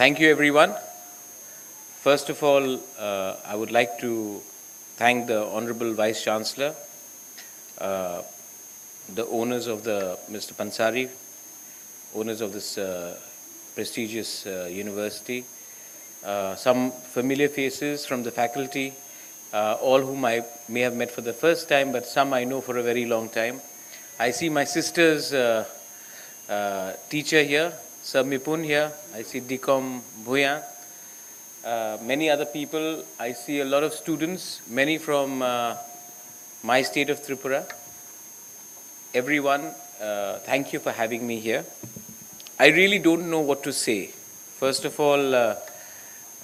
Thank you, everyone. First of all, I would like to thank the Honorable Vice Chancellor, the owners of Mr. Pansari, owners of this prestigious university, some familiar faces from the faculty, all whom I may have met for the first time, but some I know for a very long time. I see my sister's teacher here, Sir Mipun here. I see Deeksharambh Bhuya. Many other people. I see a lot of students, many from my state of Tripura. Everyone, thank you for having me here. I really don't know what to say. First of all,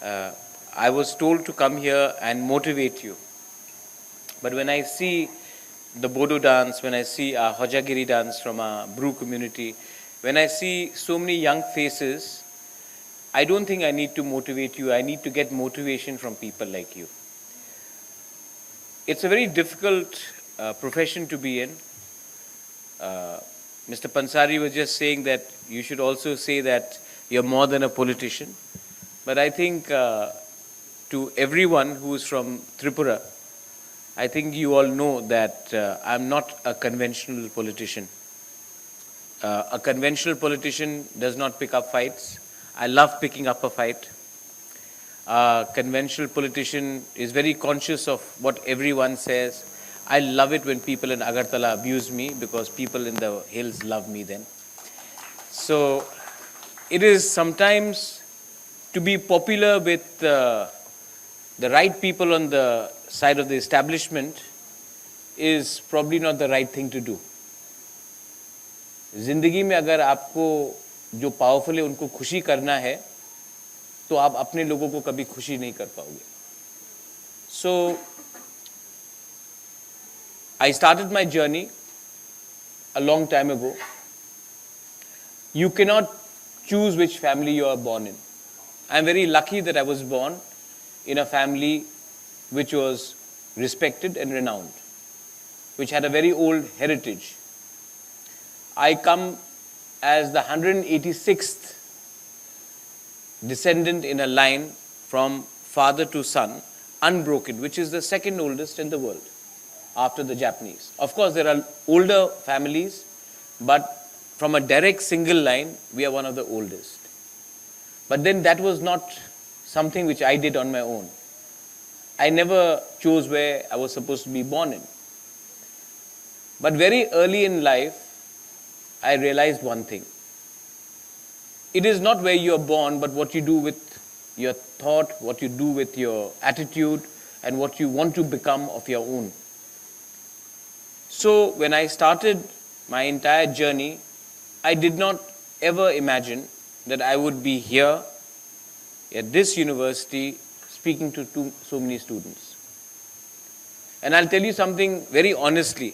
I was told to come here and motivate you. But when I see the Bodo dance, when I see our Hojagiri dance from our Bru community, when I see so many young faces, I don't think I need to motivate you. I need to get motivation from people like you. It's a very difficult profession to be in. Mr. Pansari was just saying that you should also say that you're more than a politician. But I think to everyone who is from Tripura, I think you all know that I'm not a conventional politician. A conventional politician does not pick up fights. I love picking up a fight. A conventional politician is very conscious of what everyone says. I love it when people in Agartala abuse me because people in the hills love me then. So it is sometimes to be popular with the right people on the side of the establishment is probably not the right thing to do. जिंदगी में अगर आपको जो powerful है उनको खुशी करना है तो आप अपने लोगों को कभी खुशी नहीं कर पाओगे. So I started my journey a long time ago. You cannot choose which family you are born in. I am very lucky that I was born in a family which was respected and renowned, which had a very old heritage. I come as the 186th descendant in a line from father to son, unbroken, which is the second oldest in the world after the Japanese. Of course, there are older families, but from a direct single line, we are one of the oldest. But then that was not something which I did on my own. I never chose where I was supposed to be born in. But very early in life, I realized one thing. It is not where you are born, but what you do with your thought, what you do with your attitude, and what you want to become of your own. So when I started my entire journey, I did not ever imagine that I would be here at this university speaking to so many students. And I'll tell you something very honestly.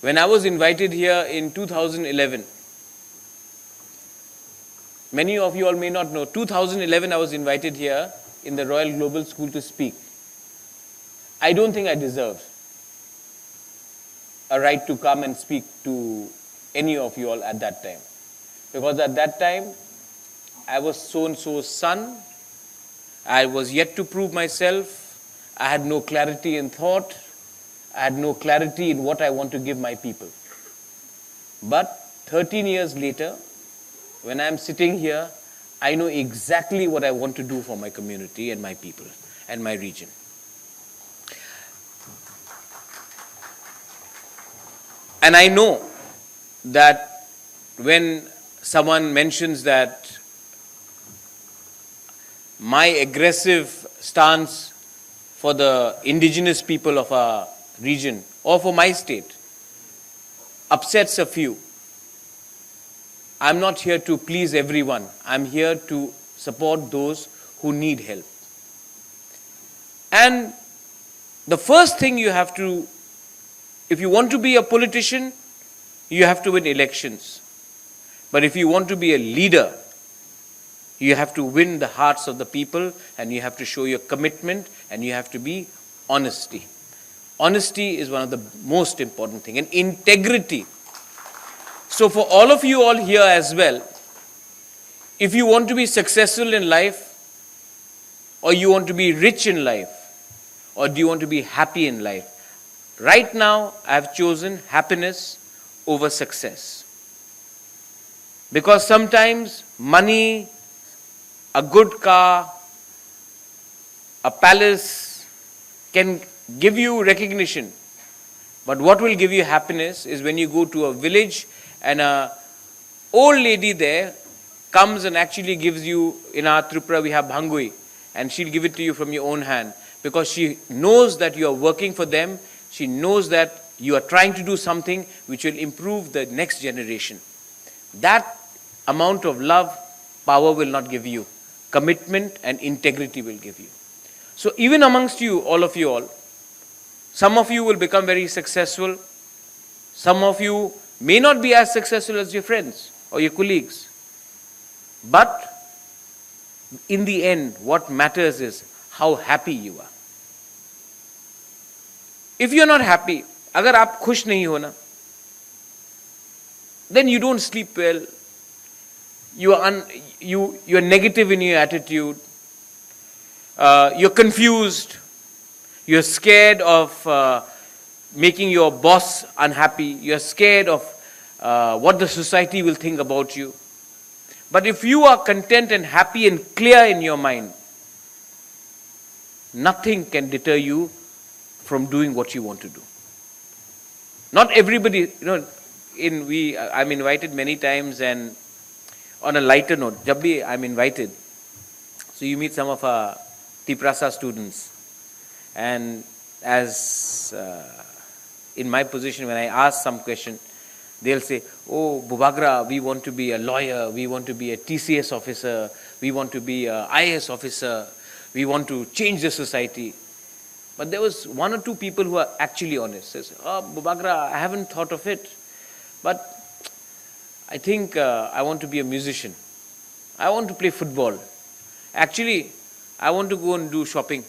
When I was invited here in 2011, many of you all may not know, 2011 I was invited here in the Royal Global School to speak. I don't think I deserved a right to come and speak to any of you all at that time. Because at that time, I was so-and-so's son. I was yet to prove myself. I had no clarity in thought. I had no clarity in what I want to give my people. But 13 years later, when I am sitting here, I know exactly what I want to do for my community and my people and my region. And I know that when someone mentions that my aggressive stance for the indigenous people of our region or for my state upsets a few, I'm not here to please everyone. I'm here to support those who need help. And the first thing you have to, if you want to be a politician, you have to win elections. But if you want to be a leader, you have to win the hearts of the people, and you have to show your commitment, and you have to be honesty. Honesty is one of the most important things, and integrity. So for all of you all here as well, If you want to be successful in life, or you want to be rich in life, or do you want to be happy in life? Right now, I have chosen happiness over success. Because sometimes money, a good car, a palace can give you recognition. But what will give you happiness is when you go to a village and an old lady there comes and actually gives you, in our Tripura we have bhangui, and she'll give it to you from your own hand, because she knows that you are working for them, she knows that you are trying to do something which will improve the next generation. That amount of love, power will not give you. Commitment and integrity will give you. So even amongst you, all of you all, some of you will become very successful. Some of you may not be as successful as your friends or your colleagues. But in the end, what matters is how happy you are. If you're not happy, agar aap khush nahi ho na, then you don't sleep well. You are negative in your attitude. You're confused. You're scared of making your boss unhappy. You're scared of what the society will think about you. But if you are content and happy and clear in your mind, nothing can deter you from doing what you want to do. Not everybody, I'm invited many times, and on a lighter note, jab bhi I'm invited, so you meet some of our Tripura students, and as in my position, when I ask some question, they'll say, oh, Bubagra, we want to be a lawyer, we want to be a TCS officer, we want to be a IAS officer, we want to change the society. But there was one or two people who are actually honest. They say, oh, Bubagra, I haven't thought of it, but I think I want to be a musician. I want to play football. Actually, I want to go and do shopping.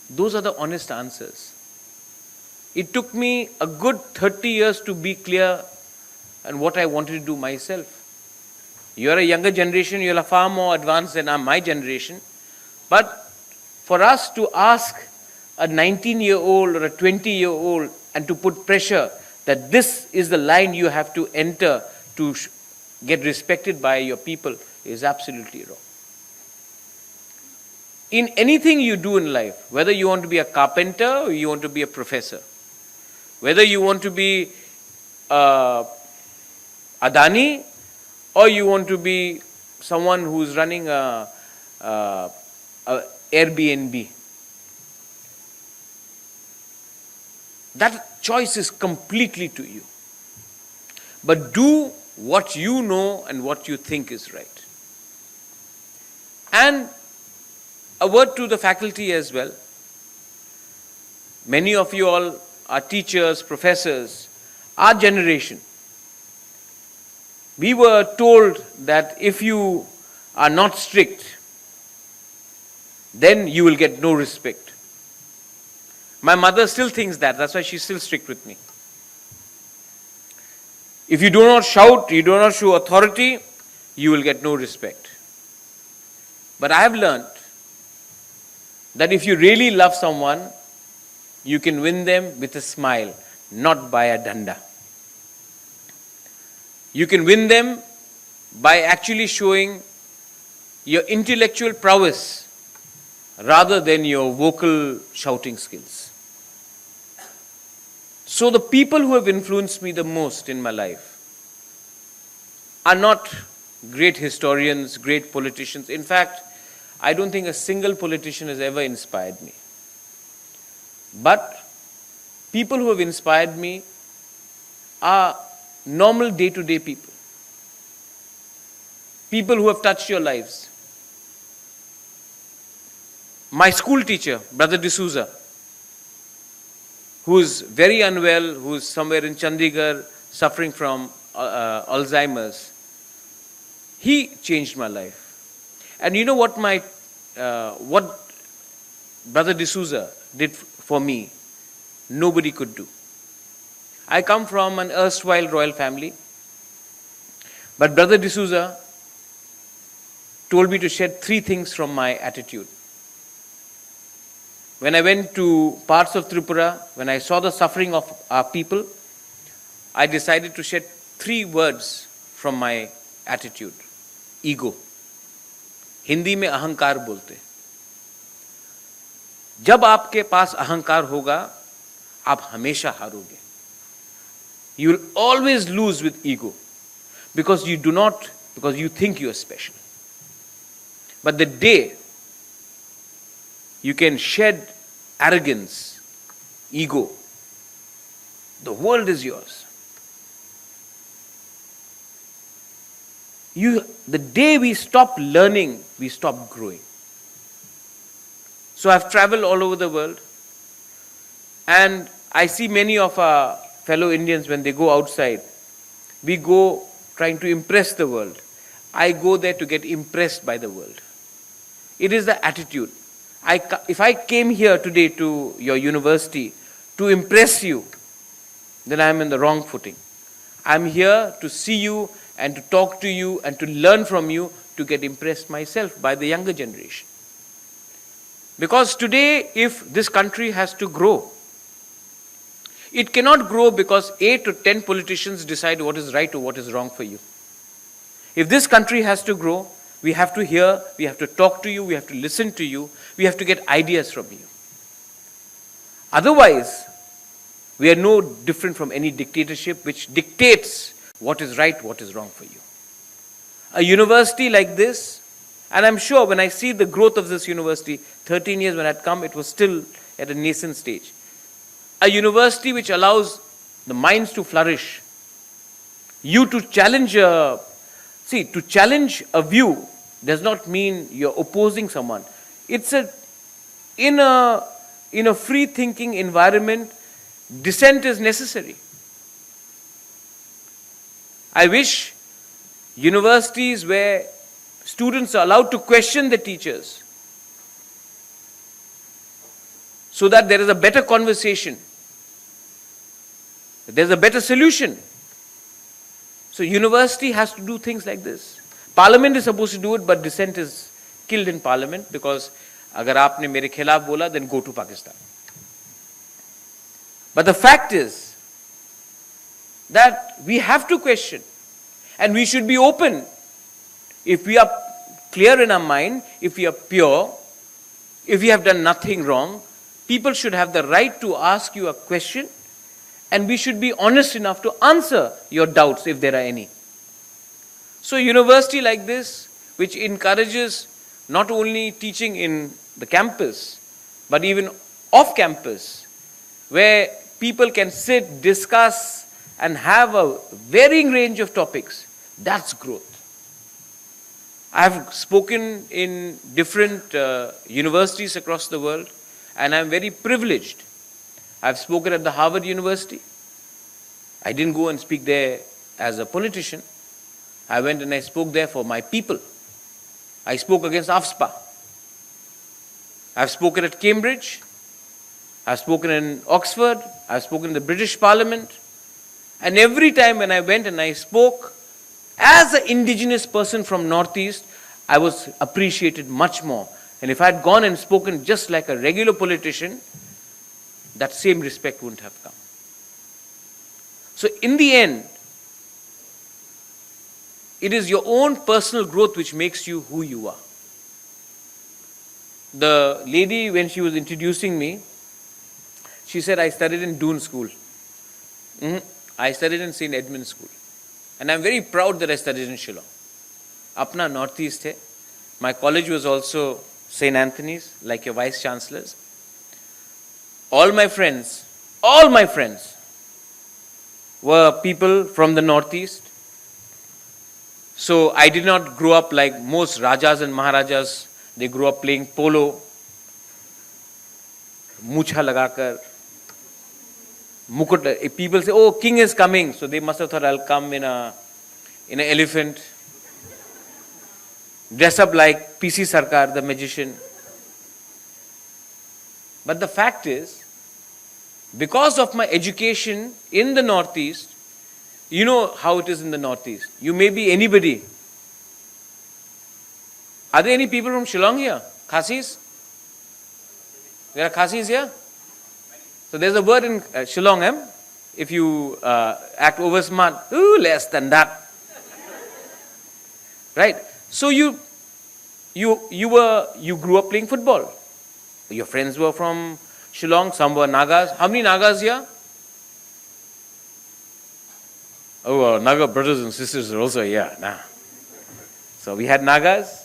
Those are the honest answers. It took me a good 30 years to be clear on what I wanted to do myself. You are a younger generation, you are far more advanced than my generation. But for us to ask a 19-year-old or a 20-year-old and to put pressure that this is the line you have to enter to get respected by your people is absolutely wrong. In anything you do in life, whether you want to be a carpenter or you want to be a professor, whether you want to be Adani or you want to be someone who's running a Airbnb, that choice is completely to you. But do what you know and what you think is right. And a word to the faculty as well. Many of you all are teachers, professors, our generation. We were told that if you are not strict, then you will get no respect. My mother still thinks that. That's why she's still strict with me. If you do not shout, you do not show authority, you will get no respect. But I have learned that if you really love someone, you can win them with a smile, not by a danda. You can win them by actually showing your intellectual prowess rather than your vocal shouting skills. So the people who have influenced me the most in my life are not great historians, great politicians. In fact, I don't think a single politician has ever inspired me. But people who have inspired me are normal day-to-day people. People who have touched your lives. My school teacher, Brother D'Souza, who is very unwell, who is somewhere in Chandigarh suffering from Alzheimer's, he changed my life. And you know what what Brother D'Souza did for me? Nobody could do. I come from an erstwhile royal family, but Brother D'Souza told me to shed 3 things from my attitude. When I went to parts of Tripura, when I saw the suffering of our people, I decided to shed 3 words from my attitude. Ego. Hindi में अहंकार बोलते. जब आपके पास अहंकार होगा, आप हमेशा हारोगे. You will always lose with ego because you think you are special. But the day you can shed arrogance, ego, the world is yours. The day we stop learning, we stop growing. So I've traveled all over the world, and I see many of our fellow Indians when they go outside. We go trying to impress the world. I go there to get impressed by the world. It is the attitude. If I came here today to your university to impress you, then I am in the wrong footing. I am here to see you and to talk to you and to learn from you, to get impressed myself by the younger generation. Because today, if this country has to grow, it cannot grow because 8 or 10 politicians decide what is right or what is wrong for you. If this country has to grow, we have to hear, we have to talk to you, we have to listen to you, we have to get ideas from you. Otherwise, we are no different from any dictatorship which dictates what is right, what is wrong for you. A university like this, and I'm sure when I see the growth of this university, 13 years when I'd come, it was still at a nascent stage. A university which allows the minds to flourish, you to challenge to challenge a view does not mean you're opposing someone. It's in a free thinking environment, dissent is necessary. I wish universities where students are allowed to question the teachers so that there is a better conversation, there's a better solution. So university has to do things like this. Parliament is supposed to do it, but dissent is killed in parliament because agar aapne mere khilaf bola, then go to Pakistan. But the fact is that we have to question, and we should be open. If we are clear in our mind, if we are pure, if we have done nothing wrong, people should have the right to ask you a question, and we should be honest enough to answer your doubts if there are any. So university like this, which encourages not only teaching in the campus, but even off campus, where people can sit, discuss, and have a varying range of topics, that's growth. I have spoken in different universities across the world, and I'm very privileged. I've spoken at the Harvard University. I didn't go and speak there as a politician. I went and I spoke there for my people. I spoke against AFSPA. I've spoken at Cambridge. I've spoken in Oxford. I've spoken in the British Parliament. And every time when I went and I spoke, as an indigenous person from Northeast, I was appreciated much more. And if I had gone and spoken just like a regular politician, that same respect wouldn't have come. So in the end, it is your own personal growth which makes you who you are. The lady, when she was introducing me, she said, I studied in Doon School. I studied in St. Edmund's School. And I'm very proud that I studied in Shillong. Apna Northeast hai. My college was also St. Anthony's, like your Vice Chancellors. All my friends were people from the Northeast. So I did not grow up like most Rajas and Maharajas. They grew up playing polo, mucha lagakar, mukut. If people say, oh, king is coming, so they must have thought I'll come in an elephant, dress up like PC Sarkar, the magician. But the fact is, because of my education in the Northeast, you know how it is in the Northeast. You may be anybody. Are there any people from Shillong here? Khasis? There are Khasis here? So there's a word in Shillong, if you act over smart, ooh, less than that. Right? So you grew up playing football. Your friends were from Shillong, some were Nagas. How many Nagas here? Oh, Naga brothers and sisters are also here. Nah. So we had Nagas.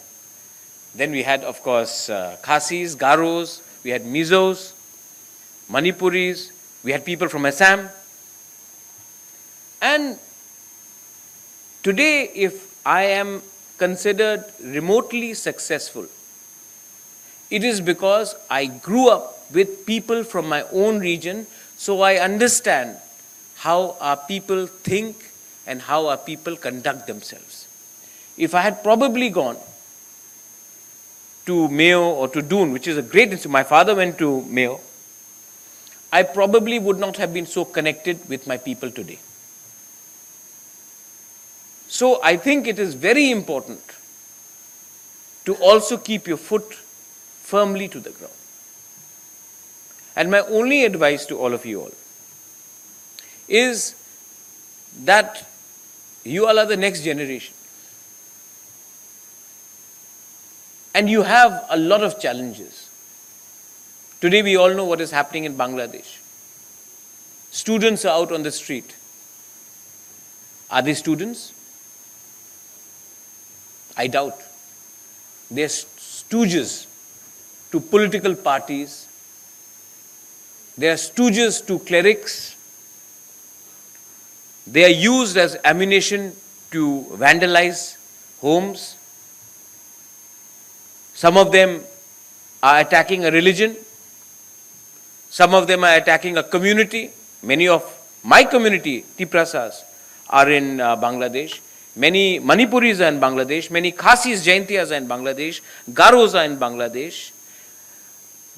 Then we had, of course, Khasis, Garos. We had Mizos, Manipuris. We had people from Assam. And today, if I am considered remotely successful, it is because I grew up with people from my own region, so I understand how our people think and how our people conduct themselves. If I had probably gone to Mayo or to Doon, which is a great institute, my father went to Mayo, I probably would not have been so connected with my people today. So I think it is very important to also keep your foot firmly to the ground. And my only advice to all of you all is that you all are the next generation. And you have a lot of challenges. Today we all know what is happening in Bangladesh. Students are out on the street. Are they students? I doubt. They are stooges to political parties. They are stooges to clerics. They are used as ammunition to vandalize homes. Some of them are attacking a religion. Some of them are attacking a community. Many of my community, Tiprasas, are in Bangladesh. Many Manipuris are in Bangladesh. Many Khasis, Jaintiyas are in Bangladesh. Garos are in Bangladesh.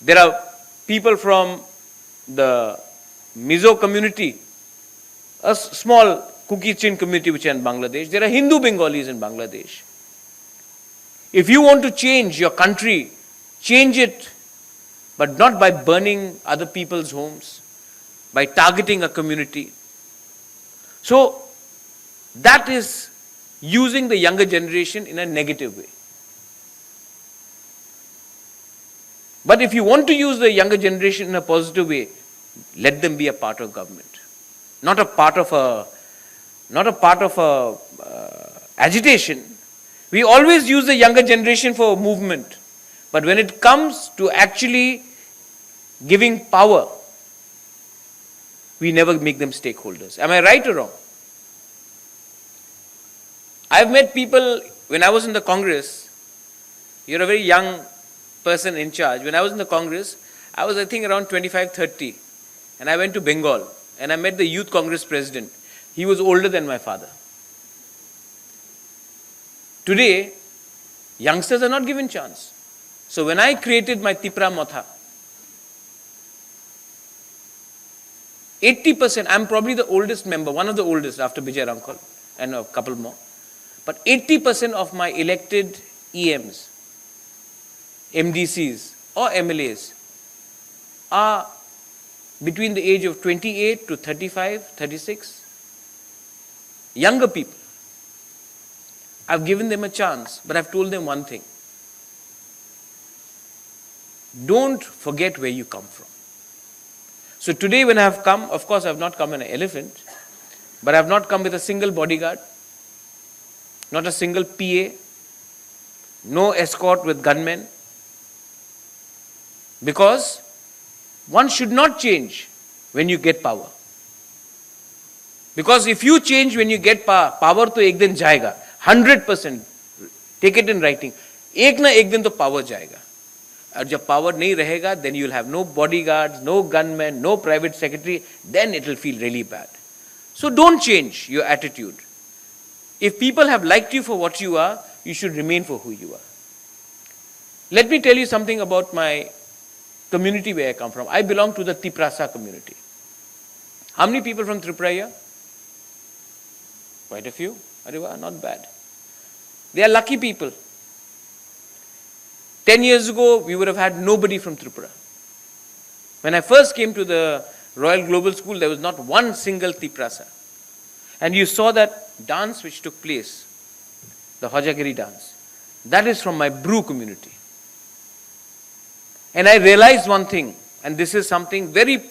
There are people from the Mizo community, a small Kuki-Chin community which are in Bangladesh. There are Hindu Bengalis in Bangladesh. If you want to change your country, change it, but not by burning other people's homes, by targeting a community. So that is using the younger generation in a negative way. But if you want to use the younger generation in a positive way, let them be a part of government, not a part of agitation. We always use the younger generation for movement, but when it comes to actually giving power, we never make them stakeholders. Am I right or wrong? I've met people when I was in the Congress. You're a very young person in charge. When I was in the Congress, I was, I think, around 25, 30. And I went to Bengal and I met the Youth Congress president. He was older than my father. Today, youngsters are not given chance. So when I created my Tripura Motha, 80%, I'm probably the oldest member, one of the oldest after Bijay Ramkal and a couple more. But 80% of my elected EMs, MDCs or MLAs are between the age of 28 to 35, 36. Younger people. I've given them a chance, but I've told them one thing. Don't forget where you come from. So today when I have come, of course I have not come in an elephant, but I have not come with a single bodyguard, not a single PA, no escort with gunmen, because one should not change when you get power. Because if you change when you get power, power to ek din jayega, 100%, take it in writing, ek na ek din to power jayega. And जब power नहीं रहेगा, then you'll have no bodyguards, no gunmen, no private secretary, then it will feel really bad. So don't change your attitude. If people have liked you for what you are, you should remain for who you are. Let me tell you something about my community where I come from. I belong to the Tiprasa community. How many people from Tripura here? Quite a few. Not bad. They are lucky people. 10 years ago, we would have had nobody from Tripura. When I first came to the Royal Global School, there was not one single Tiprasa. And you saw that dance which took place, the Hojagiri dance. That is from my Bru community. And I realized one thing, and this is something very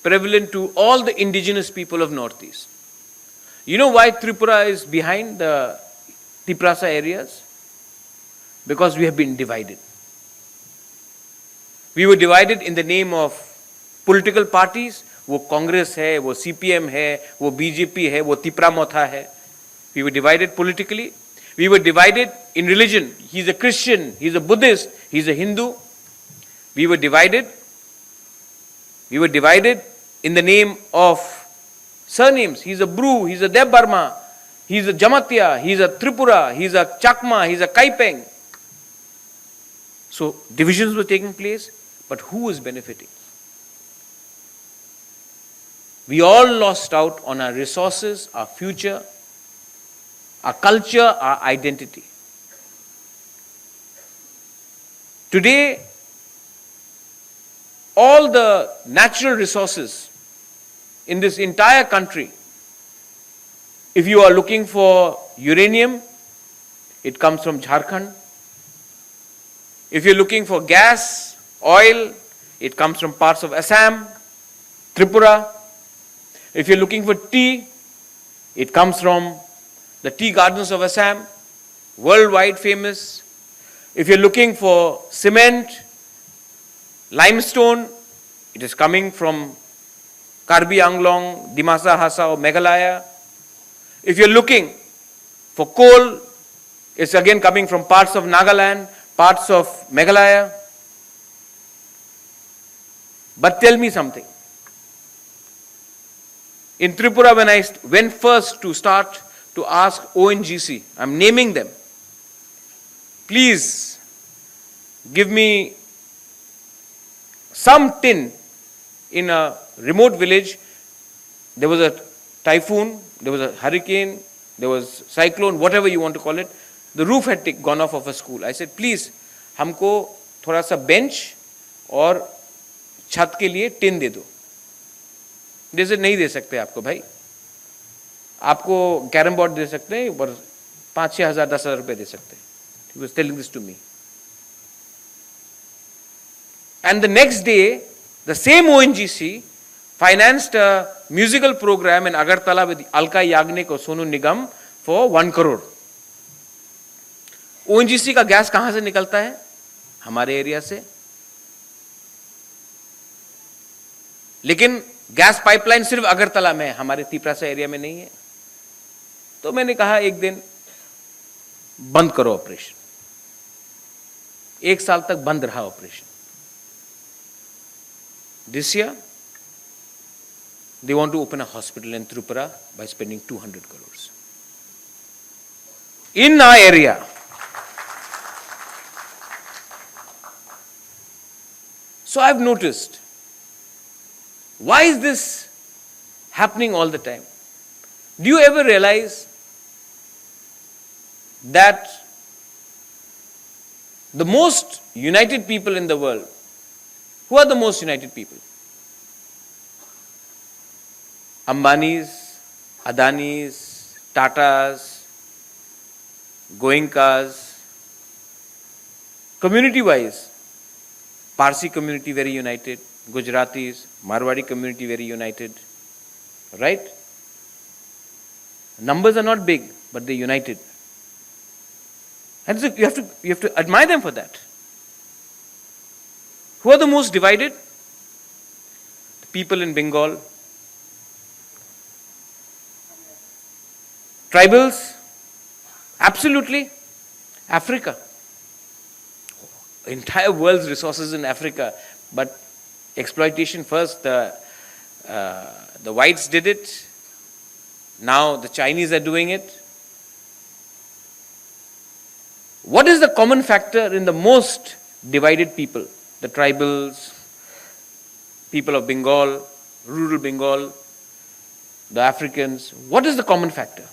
prevalent to all the indigenous people of Northeast. You know why Tripura is behind the Tiprasa areas? Because we have been divided. We were divided in the name of political parties. वो कांग्रेस है, वो CPM है, वो BJP है, वो तिपरा मोथा है. We were divided politically. We were divided in religion. He's a Christian, he's a Buddhist, he's a Hindu. We were divided. We were divided in the name of surnames. He's a Bru, he's a Debbarma, he's a Jamatia, he's a Tripura, he's a Chakma, he's a Kaipeng. So divisions were taking place, but who was benefiting? We all lost out on our resources, our future, our culture, our identity. Today, all the natural resources in this entire country, if you are looking for uranium, it comes from Jharkhand. If you're looking for gas, oil, it comes from parts of Assam, Tripura. If you're looking for tea, it comes from the tea gardens of Assam, worldwide famous. If you're looking for cement, limestone, it is coming from Karbi Anglong, Dimasa Hasa or Meghalaya. If you're looking for coal, it's again coming from parts of Nagaland, parts of Meghalaya. But tell me something. In Tripura, when I went first to start to ask ONGC, I'm naming them, please give me some tin in a remote village. There was a typhoon, there was a hurricane, there was cyclone, whatever you want to call it. The roof had gone off of a school. I said, please, हमको थोड़ा सा bench और छत के लिए tin दे दो. जैसे नहीं दे सकते आपको भाई, आपको कैरम बोर्ड दे सकते हैं और 5-6 हजार 10 हजार रुपए दे सकते हैं. He was telling this to me. And the next day, the same ONGC financed a musical program in Agartala with Alka Yagnik or Sonu Nigam for 1 crore. ONGC का गैस कहां से निकलता है? हमारे एरिया से. लेकिन गैस पाइपलाइन सिर्फ अगरतला में, हमारे तिपरासा एरिया में नहीं है. तो मैंने कहा एक दिन बंद करो ऑपरेशन. 1 साल तक बंद रहा operation. This year, they want to open a hospital in Tripura by spending 200 crores. In our area. So I've noticed, why is this happening all the time? Do you ever realize that the most united people in the world, who are the most united people? Ambanis, Adanis, Tatas, Goenkas. Community-wise, Parsi community very united, Gujaratis, Marwadi community very united, right? Numbers are not big, but they're united. And so you have to admire them for that. Who are the most divided? The people in Bengal. Tribals? Absolutely. Africa. Entire world's resources in Africa, but exploitation first. The whites did it. Now the Chinese are doing it. What is the common factor in the most divided people? The tribals, people of Bengal, rural Bengal, the Africans. What is the common factor?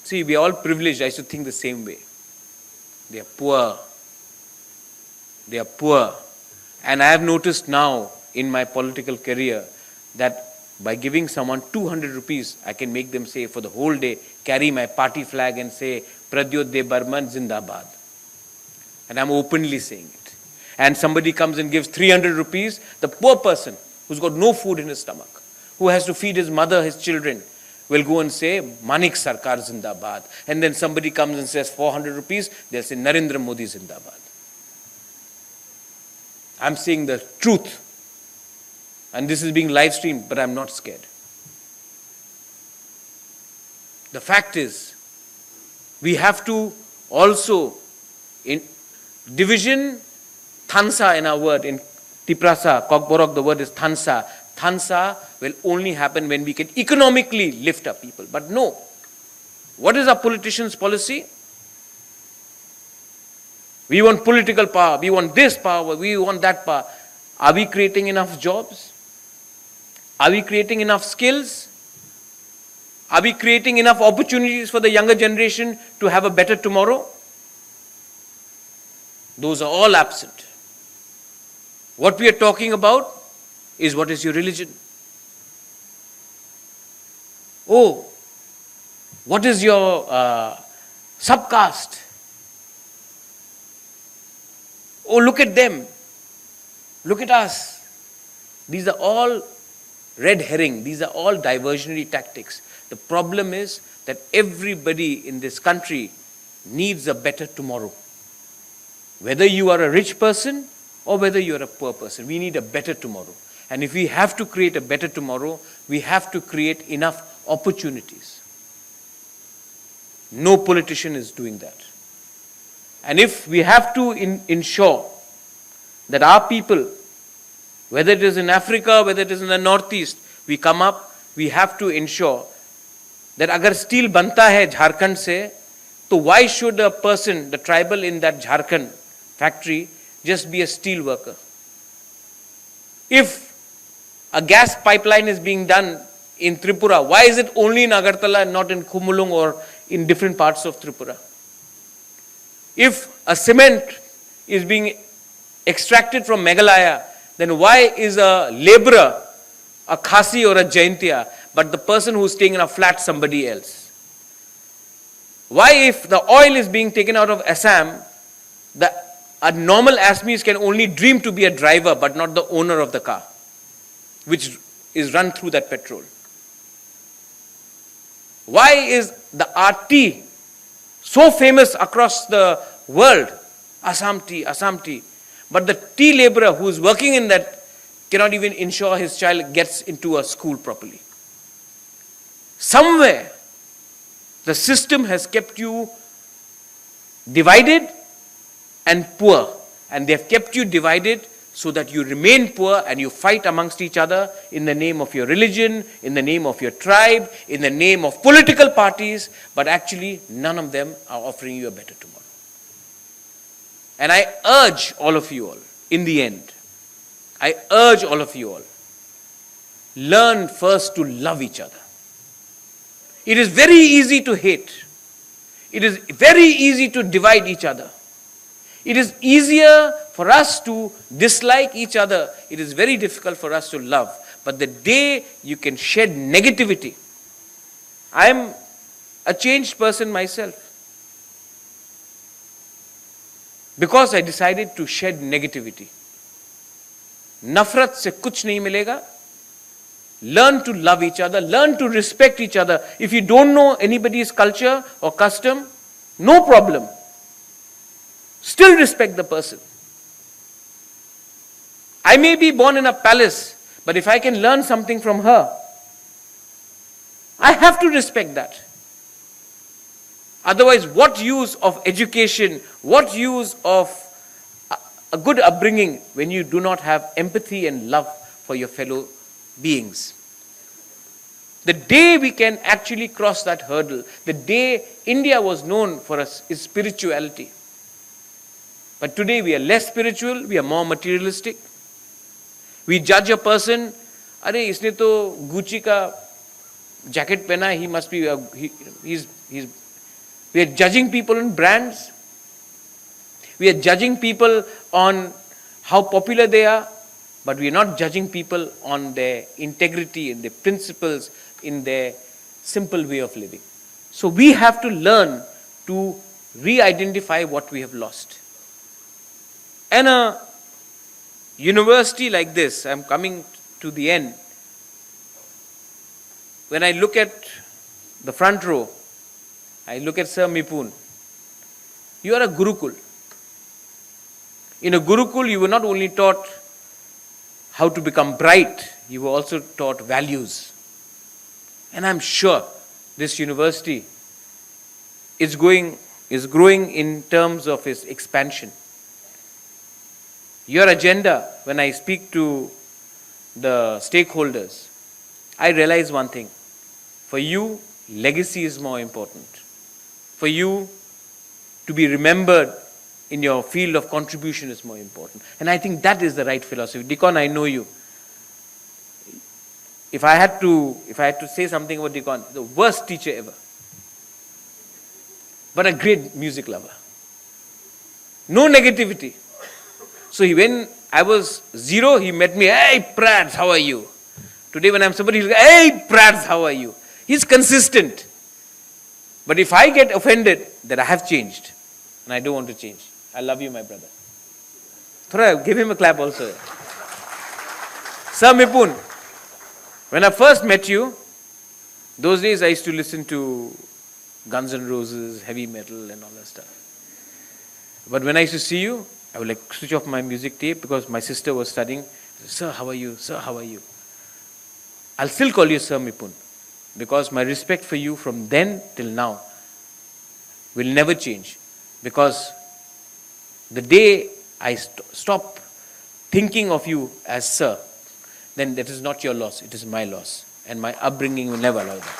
See, we are all privileged. I should think the same way. They are poor. They are poor. And I have noticed now in my political career that by giving someone 200 rupees, I can make them say for the whole day, carry my party flag and say, Pradyot Bikram Zindabad. And I'm openly saying it. And somebody comes and gives 300 rupees, the poor person who's got no food in his stomach, who has to feed his mother, his children, will go and say, Manik Sarkar Zindabad. And then somebody comes and says 400 rupees, they'll say, Narendra Modi Zindabad. I'm saying the truth. And this is being live streamed, but I'm not scared. The fact is, we have to also, in division, thansa in our word, in Tiprasa, Kokborok, the word is thansa. Thansa will only happen when we can economically lift up people. But no. What is our politicians' policy? We want political power, we want this power, we want that power. Are we creating enough jobs? Are we creating enough skills? Are we creating enough opportunities for the younger generation to have a better tomorrow? Those are all absent. What we are talking about is, what is your religion? Oh, what is your subcaste? Oh, look at them. Look at us. These are all red herring. These are all diversionary tactics. The problem is that everybody in this country needs a better tomorrow. Whether you are a rich person or whether you are a poor person, we need a better tomorrow. And if we have to create a better tomorrow, we have to create enough opportunities. No politician is doing that. And if we have to ensure that our people, whether it is in Africa, whether it is in the Northeast, we come up, we have to ensure that agar steel banta hai Jharkhand se, so why should a person, the tribal in that Jharkhand factory, just be a steel worker? If a gas pipeline is being done in Tripura, why is it only in Agartala and not in Khumulung or in different parts of Tripura? If a cement is being extracted from Meghalaya, then why is a laborer a Khasi or a Jaintia, but the person who is staying in a flat somebody else? Why, if the oil is being taken out of Assam, a normal Assamese can only dream to be a driver but not the owner of the car, which is run through that petrol? Why is the RT so famous across the world? Assam tea, but the tea laborer who is working in that cannot even ensure his child gets into a school properly. Somewhere, the system has kept you divided and poor, and they have kept you divided so that you remain poor and you fight amongst each other in the name of your religion, in the name of your tribe, in the name of political parties, but actually none of them are offering you a better tomorrow. And I urge all of you all, in the end, I urge all of you all, learn first to love each other. It is very easy to hate. It is very easy to divide each other. It is easier for us to dislike each other. It is very difficult for us to love. But the day you can shed negativity, I am a changed person myself. Because I decided to shed negativity. Nafrat se kuch nahi milega. Learn to love each other. Learn to respect each other. If you don't know anybody's culture or custom, no problem. Still respect the person. I may be born in a palace, but if I can learn something from her, I have to respect that. Otherwise, what use of education, what use of a good upbringing when you do not have empathy and love for your fellow beings? The day we can actually cross that hurdle, the day India was known for its spirituality. But today we are less spiritual, we are more materialistic. We judge a person, "Are, isne to Gucci ka jacket pehna, he must be, We are judging people on brands. We are judging people on how popular they are, but we are not judging people on their integrity, in their principles, in their simple way of living. So we have to learn to re-identify what we have lost. And a university like this, I'm coming to the end, when I look at the front row, I look at Sir Mipun. You are a Gurukul. In a Gurukul, you were not only taught how to become bright, you were also taught values. And I'm sure this university is growing in terms of its expansion. Your agenda, when I speak to the stakeholders, I realize one thing. For you, legacy is more important. For you to be remembered in your field of contribution is more important. And I think that is the right philosophy. Deacon, I know you. If I had to say something about Deacon, the worst teacher ever. But a great music lover. No negativity. So when I was 0, he met me, hey Prads, how are you? Today when I'm somebody, he'll go, hey Prads, how are you? He's consistent. But if I get offended, that I have changed. And I don't want to change. I love you, my brother. Thora, give him a clap also. Sir Mipun, when I first met you, those days I used to listen to Guns N' Roses, heavy metal and all that stuff. But when I used to see you, I would like switch off my music tape because my sister was studying. Sir, how are you? Sir, how are you? I'll still call you Sir Mipun because my respect for you from then till now will never change. Because the day I stop thinking of you as Sir, then that is not your loss, it is my loss. And my upbringing will never allow that.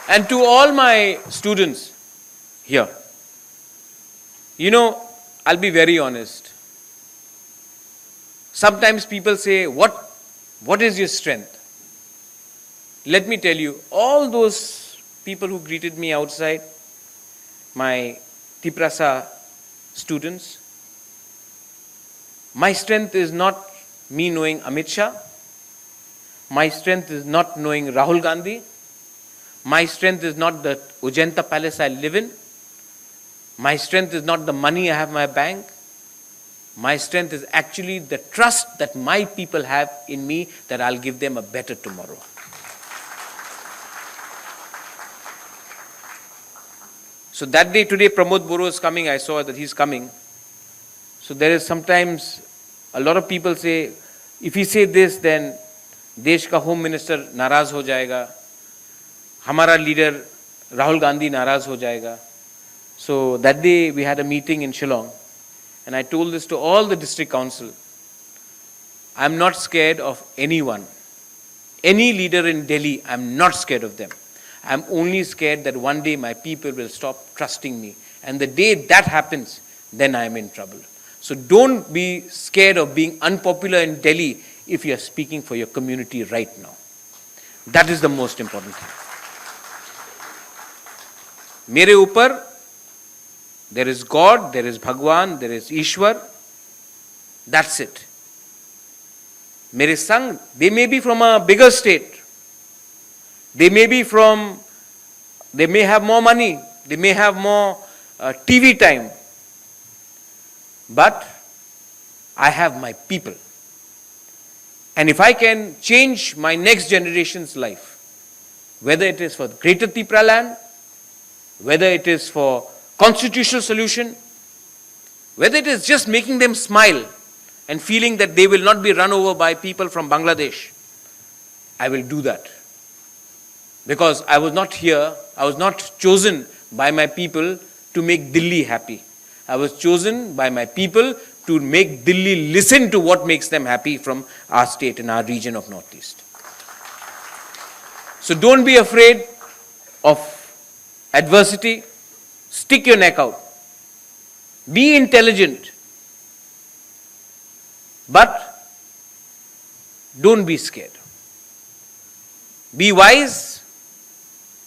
And to all my students here, you know, I'll be very honest. Sometimes people say, what is your strength? Let me tell you, all those people who greeted me outside, my Tiprasa students, my strength is not me knowing Amit Shah. My strength is not knowing Rahul Gandhi. My strength is not the Ujanta palace I live in. My strength is not the money I have in my bank. My strength is actually the trust that my people have in me that I'll give them a better tomorrow. So that day, today, Pramod Boro is coming. I saw that he's coming. So there is sometimes a lot of people say, if he say this, then देश का home minister नाराज हो जाएगा, हमारा leader Rahul Gandhi नाराज हो जाएगा. So that day we had a meeting in Shillong and I told this to all the district council. I'm not scared of anyone. Any leader in Delhi, I'm not scared of them. I'm only scared that one day my people will stop trusting me. And the day that happens, then I'm in trouble. So don't be scared of being unpopular in Delhi if you are speaking for your community right now. That is the most important thing. मेरे ऊपर there is God, there is Bhagwan, there is Ishwar. That's it. मेरे संग, they may be from a bigger state. They may have more money, they may have more TV time. But I have my people. And if I can change my next generation's life, whether it is for Greater Tripura land, whether it is for constitutional solution, whether it is just making them smile and feeling that they will not be run over by people from Bangladesh, I will do that. Because I was not here, I was not chosen by my people to make Delhi happy. I was chosen by my people to make Delhi listen to what makes them happy from our state and our region of Northeast. So don't be afraid of adversity. Stick your neck out. Be intelligent. But don't be scared. Be wise.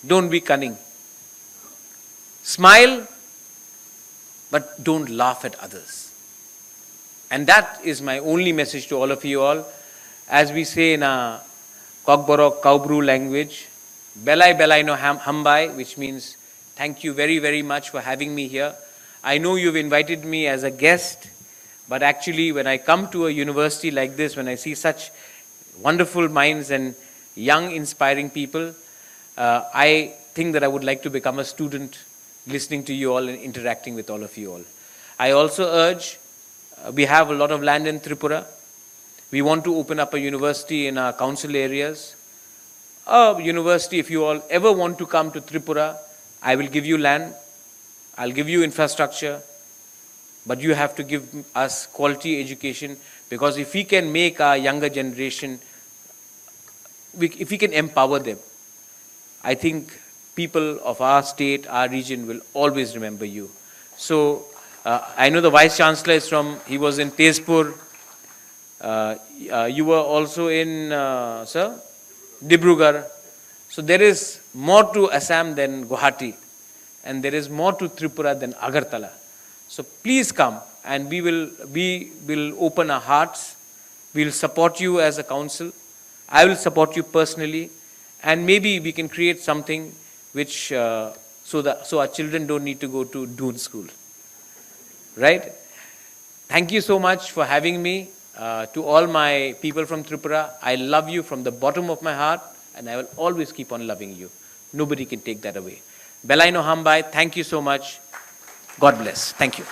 Don't be cunning. Smile, but don't laugh at others. And that is my only message to all of you all. As we say in a Kokborok Kaubru language, Belai Belai no Hambai, which means thank you very, very much for having me here. I know you've invited me as a guest, but actually when I come to a university like this, when I see such wonderful minds and young, inspiring people, I think that I would like to become a student listening to you all and interacting with all of you all. I also urge, we have a lot of land in Tripura. We want to open up a university in our council areas. A university, if you all ever want to come to Tripura, I will give you land, I'll give you infrastructure, but you have to give us quality education, because if we can make our younger generation, if we can empower them, I think people of our state, our region will always remember you. So I know the Vice Chancellor is he was in Tezpur. You were also in, sir? Dibrugarh. So there is more to Assam than Guwahati, and there is more to Tripura than Agartala. So please come, and we will open our hearts. We will support you as a council. I will support you personally, and maybe we can create something which so our children don't need to go to Doon school. Right? Thank you so much for having me. To all my people from Tripura, I love you from the bottom of my heart, and I will always keep on loving you. Nobody can take that away. Belai no Hambai, thank you so much. God bless. Thank you.